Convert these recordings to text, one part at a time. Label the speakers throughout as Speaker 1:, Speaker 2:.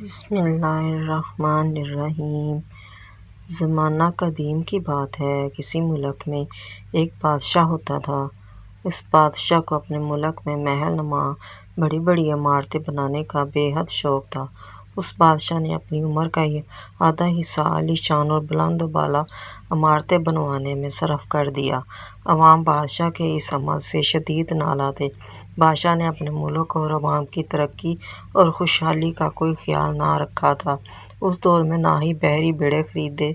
Speaker 1: بسم اللہ الرحمن الرحیم۔ زمانہ قدیم کی بات ہے۔ کسی ملک میں ایک بادشاہ ہوتا تھا۔ اس بادشاہ کو اپنے ملک میں محل نما بڑی بڑی عمارتیں بنانے کا بے حد شوق تھا۔ اس بادشاہ نے اپنی عمر کا آدھا حصہ عالی شان اور بلند و بالا عمارتیں بنوانے میں صرف کر دیا۔ عوام بادشاہ کے اس عمل سے شدید نالاں تھے۔ بادشاہ نے اپنے ملک اور عوام کی ترقی اور خوشحالی کا کوئی خیال نہ رکھا تھا۔ اس دور میں نہ ہی بحری بیڑے خریدے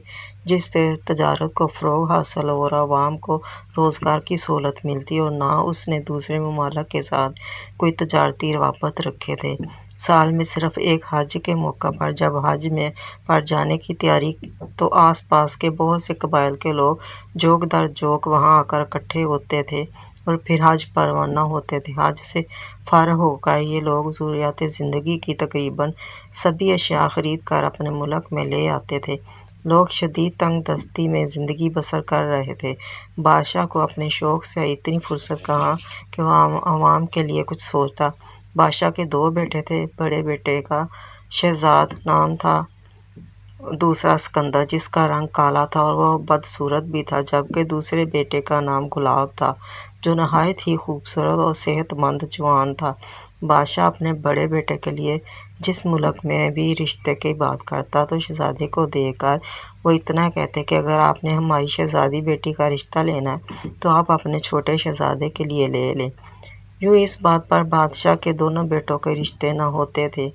Speaker 1: جس سے تجارت کو فروغ حاصل اور عوام کو روزگار کی سہولت ملتی، اور نہ اس نے دوسرے ممالک کے ساتھ کوئی تجارتی روابط رکھے تھے۔ سال میں صرف ایک حج کے موقع پر جب حج میں پر جانے کی تیاری تو آس پاس کے بہت سے قبائل کے لوگ جوک در جوک وہاں آ کر اکٹھے ہوتے تھے اور پھر حج پر روانہ ہوتے تھے۔ حج سے فارغ ہو کر یہ لوگ ضروریات زندگی کی تقریباً سبھی اشیاء خرید کر اپنے ملک میں لے آتے تھے۔ لوگ شدید تنگ دستی میں زندگی بسر کر رہے تھے۔ بادشاہ کو اپنے شوق سے اتنی فرصت کہاں کہ وہ عوام کے لیے کچھ سوچتا۔ بادشاہ کے دو بیٹے تھے۔ بڑے بیٹے کا شہزاد نام تھا، دوسرا اسکندر جس کا رنگ کالا تھا اور وہ بدصورت بھی تھا، جبکہ دوسرے بیٹے کا نام گلاب تھا جو نہایت ہی خوبصورت اور صحت مند جوان تھا۔ بادشاہ اپنے بڑے بیٹے کے لیے جس ملک میں بھی رشتے کی بات کرتا تو شہزادے کو دیکھ کر وہ اتنا کہتے کہ اگر آپ نے ہماری شہزادی بیٹی کا رشتہ لینا ہے تو آپ اپنے چھوٹے شہزادے کے لیے لے لیں۔ یوں اس بات پر بادشاہ کے دونوں بیٹوں کے رشتے نہ ہوتے تھے۔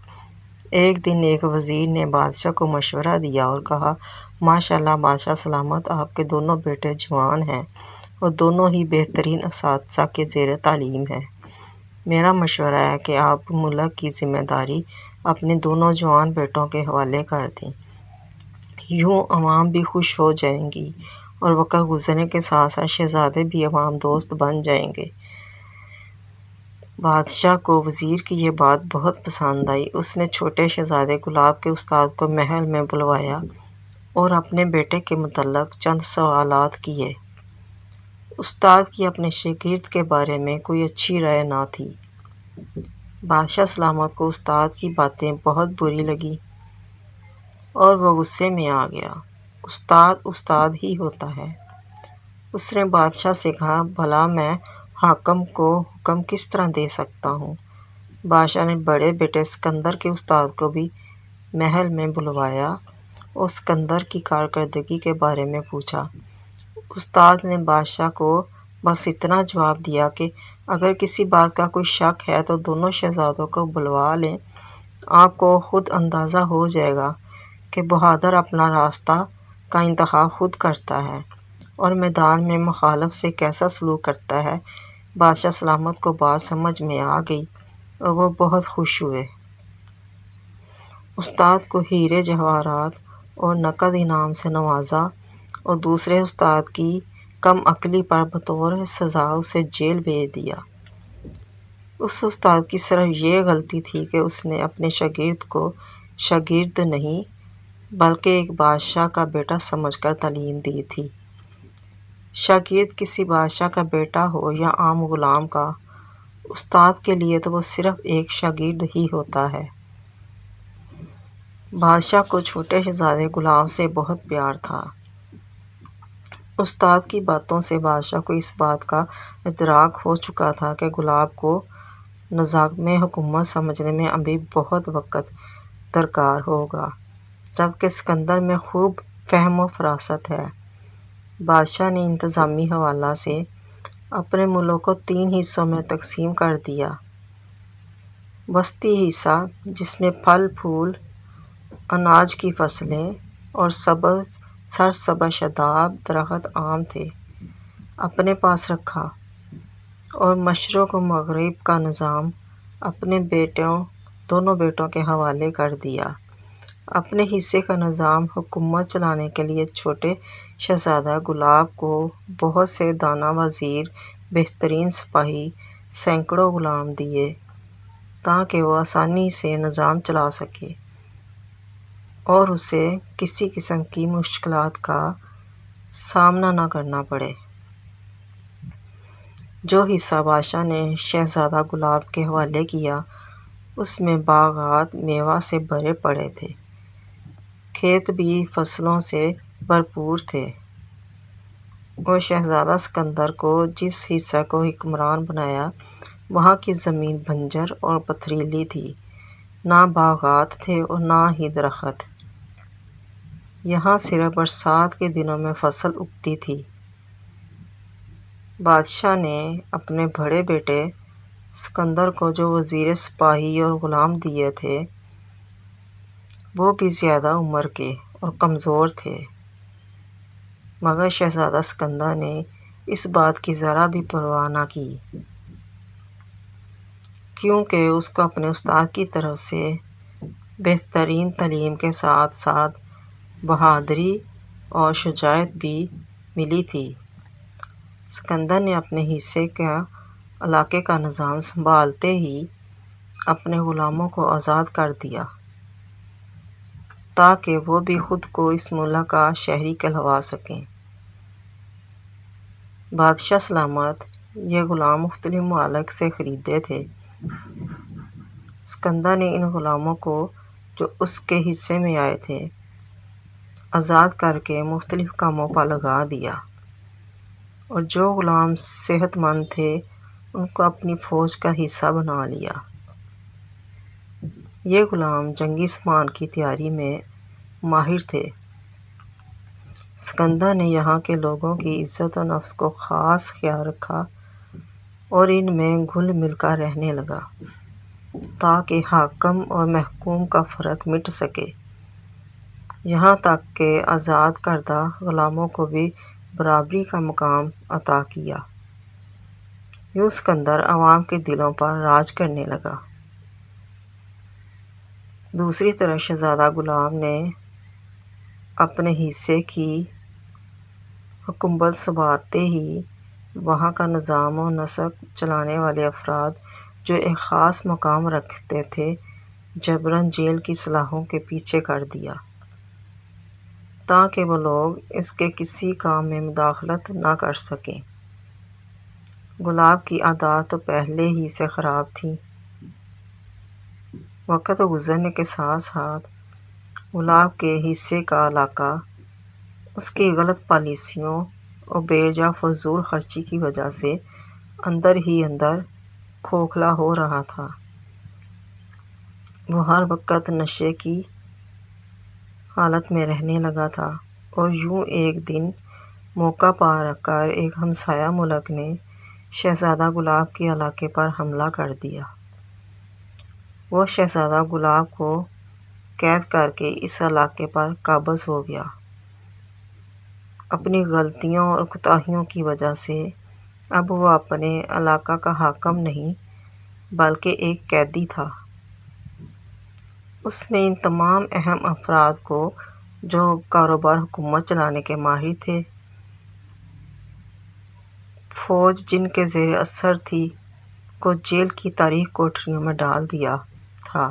Speaker 1: ایک دن ایک وزیر نے بادشاہ کو مشورہ دیا اور کہا، ماشاءاللہ بادشاہ سلامت، آپ کے دونوں بیٹے جوان ہیں اور دونوں ہی بہترین اساتذہ کے زیر تعلیم ہیں۔ میرا مشورہ ہے کہ آپ ملک کی ذمہ داری اپنے دونوں جوان بیٹوں کے حوالے کر دیں۔ یوں عوام بھی خوش ہو جائیں گی اور وقت گزرنے کے ساتھ ساتھ شہزادے بھی عوام دوست بن جائیں گے۔ بادشاہ کو وزیر کی یہ بات بہت پسند آئی۔ اس نے چھوٹے شہزادے گلاب کے استاد کو محل میں بلوایا اور اپنے بیٹے کے متعلق چند سوالات کیے۔ استاد کی اپنے شاگرد کے بارے میں کوئی اچھی رائے نہ تھی۔ بادشاہ سلامت کو استاد کی باتیں بہت بری لگیں اور وہ غصے میں آ گیا۔ استاد استاد ہی ہوتا ہے۔ اس نے بادشاہ سے کہا، بھلا میں حاکم کو حکم کس طرح دے سکتا ہوں؟ بادشاہ نے بڑے بیٹے اسکندر کے استاد کو بھی محل میں بلوایا اور اسکندر کی کارکردگی کے بارے میں پوچھا۔ استاد نے بادشاہ کو بس اتنا جواب دیا کہ اگر کسی بات کا کوئی شک ہے تو دونوں شہزادوں کو بلوا لیں، آپ کو خود اندازہ ہو جائے گا کہ بہادر اپنا راستہ کا انتخاب خود کرتا ہے اور میدان میں مخالف سے کیسا سلوک کرتا ہے۔ بادشاہ سلامت کو بات سمجھ میں آ گئی اور وہ بہت خوش ہوئے۔ استاد کو ہیرے جواہرات اور نقد انعام سے نوازا اور دوسرے استاد کی کم عقلی پر بطور سزا اسے جیل بھیج دیا۔ اس استاد کی صرف یہ غلطی تھی کہ اس نے اپنے شاگرد کو شاگرد نہیں بلکہ ایک بادشاہ کا بیٹا سمجھ کر تعلیم دی تھی۔ شاگرد کسی بادشاہ کا بیٹا ہو یا عام غلام کا، استاد کے لیے تو وہ صرف ایک شاگرد ہی ہوتا ہے۔ بادشاہ کو چھوٹے شہزادے گلاب سے بہت پیار تھا۔ استاد کی باتوں سے بادشاہ کو اس بات کا ادراک ہو چکا تھا کہ گلاب کو نظام حکومت سمجھنے میں ابھی بہت وقت درکار ہوگا، جبکہ اسکندر میں خوب فہم و فراست ہے۔ بادشاہ نے انتظامی حوالہ سے اپنے ملک کو 3 حصوں میں تقسیم کر دیا۔ وسطی حصہ جس میں پھل پھول، اناج کی فصلیں اور سبز سرسبز شاداب درخت عام تھے، اپنے پاس رکھا اور مشرق و مغرب کا نظام اپنے دونوں بیٹوں کے حوالے کر دیا۔ اپنے حصے کا نظام حکومت چلانے کے لیے چھوٹے شہزادہ گلاب کو بہت سے دانا وزیر، بہترین سپاہی، سینکڑوں غلام دیے تاکہ وہ آسانی سے نظام چلا سکے اور اسے کسی قسم کی مشکلات کا سامنا نہ کرنا پڑے۔ جو حصہ بادشاہ نے شہزادہ گلاب کے حوالے کیا اس میں باغات میوہ سے بھرے پڑے تھے، کھیت بھی فصلوں سے بھرپور تھے، اور شہزادہ سکندر کو جس حصہ کو حکمران بنایا وہاں کی زمین بنجر اور پتھریلی تھی، نہ باغات تھے اور نہ ہی درخت۔ یہاں صرف برسات کے دنوں میں فصل اگتی تھی۔ بادشاہ نے اپنے بڑے بیٹے سکندر کو جو وزیر سپاہی اور غلام دیے تھے وہ بھی زیادہ عمر کے اور کمزور تھے، مگر شہزادہ سکندر نے اس بات کی ذرا بھی پرواہ نہ کی، کیونکہ اس کو اپنے استاد کی طرف سے بہترین تعلیم کے ساتھ ساتھ بہادری اور شجاعت بھی ملی تھی۔ سکندر نے اپنے حصے کا علاقے کا نظام سنبھالتے ہی اپنے غلاموں کو آزاد کر دیا تاکہ وہ بھی خود کو اس ملک کا شہری کہلوا سکیں۔ بادشاہ سلامت یہ غلام مختلف ممالک سے خریدے تھے۔ سکندر نے ان غلاموں کو جو اس کے حصے میں آئے تھے آزاد کر کے مختلف کاموں پر لگا دیا، اور جو غلام صحت مند تھے ان کو اپنی فوج کا حصہ بنا لیا۔ یہ غلام جنگی سامان کی تیاری میں ماہر تھے۔ سکندر نے یہاں کے لوگوں کی عزت و نفس کو خاص خیال رکھا اور ان میں گھل مل کر رہنے لگا تاکہ حاکم اور محکوم کا فرق مٹ سکے، یہاں تک کہ آزاد کردہ غلاموں کو بھی برابری کا مقام عطا کیا۔ یوں سکندر عوام کے دلوں پر راج کرنے لگا۔ دوسری طرف شہزادہ غلام نے اپنے حصے کی حکومت سنبھالتے ہی وہاں کا نظام و نسق چلانے والے افراد جو ایک خاص مقام رکھتے تھے جبراً جیل کی سلاخوں کے پیچھے کر دیا تاکہ وہ لوگ اس کے کسی کام میں مداخلت نہ کر سکیں۔ غلام کی عادات تو پہلے ہی سے خراب تھیں۔ وقت گزرنے کے ساتھ ساتھ غلام کے حصے کا علاقہ اس کی غلط پالیسیوں اور بے جا فضول خرچی کی وجہ سے اندر ہی اندر کھوکھلا ہو رہا تھا۔ وہ ہر وقت نشے کی حالت میں رہنے لگا تھا، اور یوں ایک دن موقع پا کر ایک ہمسایہ ملک نے شہزادہ غلام کے علاقے پر حملہ کر دیا۔ وہ شہزادہ غلام کو قید کر کے اس علاقے پر قابض ہو گیا۔ اپنی غلطیوں اور کوتاہیوں کی وجہ سے اب وہ اپنے علاقہ کا حاکم نہیں بلکہ ایک قیدی تھا۔ اس نے ان تمام اہم افراد کو جو کاروبار حکومت چلانے کے ماہر تھے، فوج جن کے زیر اثر تھی، کو جیل کی تاریک کوٹریوں میں ڈال دیا تھا۔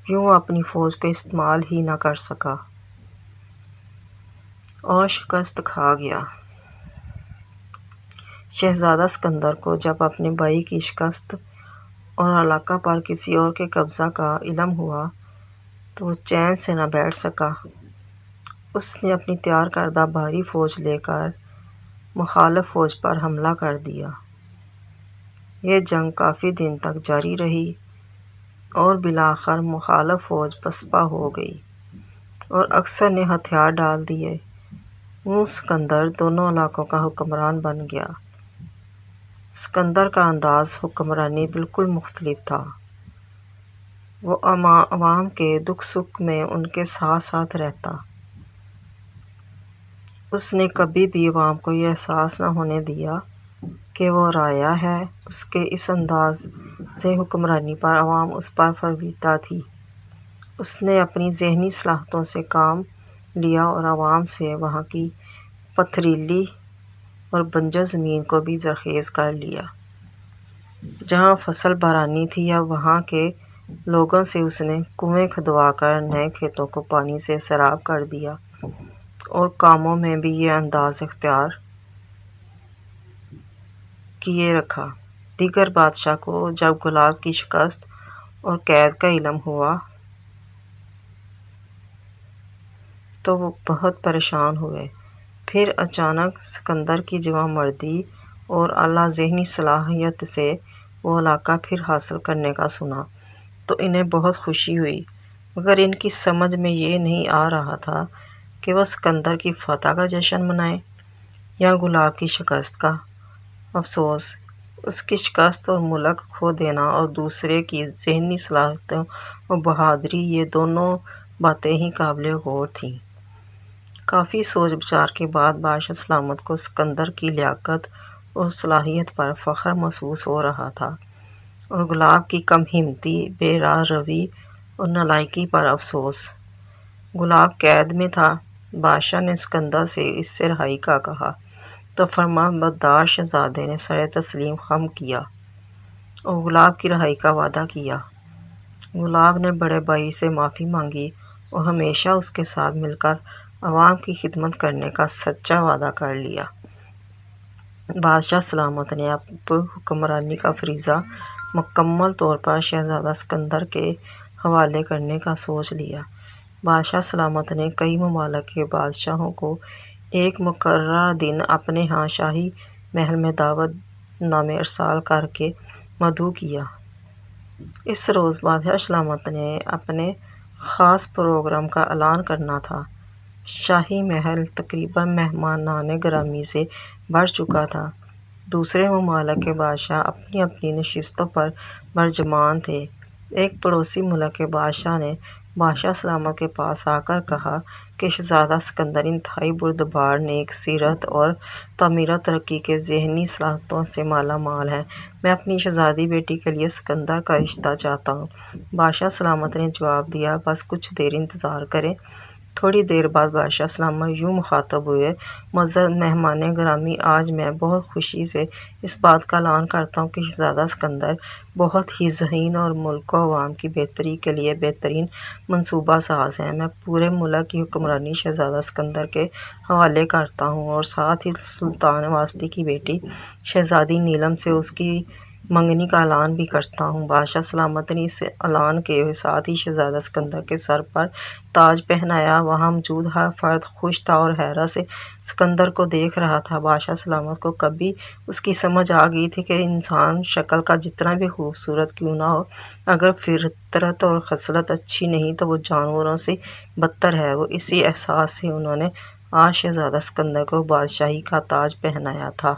Speaker 1: یوں وہ اپنی فوج کا استعمال ہی نہ کر سکا اور شکست کھا گیا۔ شہزادہ سکندر کو جب اپنے بھائی کی شکست اور علاقہ پر کسی اور کے قبضہ کا علم ہوا تو وہ چین سے نہ بیٹھ سکا۔ اس نے اپنی تیار کردہ بھاری فوج لے کر مخالف فوج پر حملہ کر دیا۔ یہ جنگ کافی دن تک جاری رہی اور بالآخر مخالف فوج پسپا ہو گئی اور اکثر نے ہتھیار ڈال دیے۔ یوں سکندر دونوں علاقوں کا حکمران بن گیا۔ سکندر کا انداز حکمرانی بالکل مختلف تھا۔ وہ عوام کے دکھ سکھ میں ان کے ساتھ ساتھ رہتا۔ اس نے کبھی بھی عوام کو یہ احساس نہ ہونے دیا کہ وہ رعایا ہے۔ اس کے اس انداز حکمرانی پر عوام اس پر فریبتہ تھی۔ اس نے اپنی ذہنی صلاحیتوں سے کام لیا اور عوام سے وہاں کی پتھریلی اور بنجر زمین کو بھی زرخیز کر لیا۔ جہاں فصل بارانی تھی اب وہاں کے لوگوں سے اس نے کنویں کھدوا کر نئے کھیتوں کو پانی سے سیراب کر دیا اور کاموں میں بھی یہ انداز اختیار کیے رکھا۔ دیگر بادشاہ کو جب غلام کی شکست اور قید کا علم ہوا تو وہ بہت پریشان ہوئے۔ پھر اچانک سکندر کی جوانمردی اور اعلیٰ ذہنی صلاحیت سے وہ علاقہ پھر حاصل کرنے کا سنا تو انہیں بہت خوشی ہوئی، مگر ان کی سمجھ میں یہ نہیں آ رہا تھا کہ وہ سکندر کی فتح کا جشن منائیں یا گلاب کی شکست کا۔ افسوس، اس کی شکست اور ملک کھو دینا اور دوسرے کی ذہنی صلاحیتوں اور بہادری، یہ دونوں باتیں ہی قابل غور تھیں۔ کافی سوچ بچار کے بعد بادشاہ سلامت کو سکندر کی لیاقت اور صلاحیت پر فخر محسوس ہو رہا تھا اور گلاب کی کم ہمتی، بے راہ روی اور نالائکی پر افسوس۔ گلاب قید میں تھا۔ بادشاہ نے سکندر سے اس سے رہائی کا کہا تو فرمانبردار شہزادے نے سر تسلیم خم کیا اور گلاب کی رہائی کا وعدہ کیا۔ گلاب نے بڑے بھائی سے معافی مانگی اور ہمیشہ اس کے ساتھ مل کر عوام کی خدمت کرنے کا سچا وعدہ کر لیا۔ بادشاہ سلامت نے اب حکمرانی کا فریضہ مکمل طور پر شہزادہ سکندر کے حوالے کرنے کا سوچ لیا۔ بادشاہ سلامت نے کئی ممالک کے بادشاہوں کو ایک مقررہ دن اپنے ہاں شاہی محل میں دعوت نامے ارسال کر کے مدعو کیا۔ اس روز بادشاہ سلامت نے اپنے خاص پروگرام کا اعلان کرنا تھا۔ شاہی محل تقریباً مہمانان گرامی سے بھر چکا تھا۔ دوسرے ممالک کے بادشاہ اپنی اپنی نشستوں پر برجمان تھے۔ ایک پڑوسی ملک کے بادشاہ نے بادشاہ سلامت کے پاس آ کر کہا کہ شہزادہ سکندر انتہائی بردبار، نیک سیرت اور تعمیر و ترقی کے ذہنی صلاحیتوں سے مالا مال ہے۔ میں اپنی شہزادی بیٹی کے لیے سکندر کا رشتہ چاہتا ہوں۔ بادشاہ سلامت نے جواب دیا، بس کچھ دیر انتظار کریں۔ تھوڑی دیر بعد بادشاہ سلامت یوں مخاطب ہوئے، معزز مہمان گرامی، آج میں بہت خوشی سے اس بات کا اعلان کرتا ہوں کہ شہزادہ سکندر بہت ہی ذہین اور ملک و عوام کی بہتری کے لیے بہترین منصوبہ ساز ہیں۔ میں پورے ملک کی حکمرانی شہزادہ سکندر کے حوالے کرتا ہوں اور ساتھ ہی سلطان واسطی کی بیٹی شہزادی نیلم سے اس کی منگنی کا اعلان بھی کرتا ہوں۔ بادشاہ سلامت نے اس اعلان کے ساتھ ہی شہزادہ سکندر کے سر پر تاج پہنایا۔ وہاں موجود ہر فرد خوش تھا اور حیرت سے سکندر کو دیکھ رہا تھا۔ بادشاہ سلامت کو کبھی اس کی سمجھ آ گئی تھی کہ انسان شکل کا جتنا بھی خوبصورت کیوں نہ ہو، اگر فطرت اور خصلت اچھی نہیں تو وہ جانوروں سے بدتر ہے۔ وہ اسی احساس سے انہوں نے آج شہزادہ سکندر کو بادشاہی کا تاج پہنایا تھا۔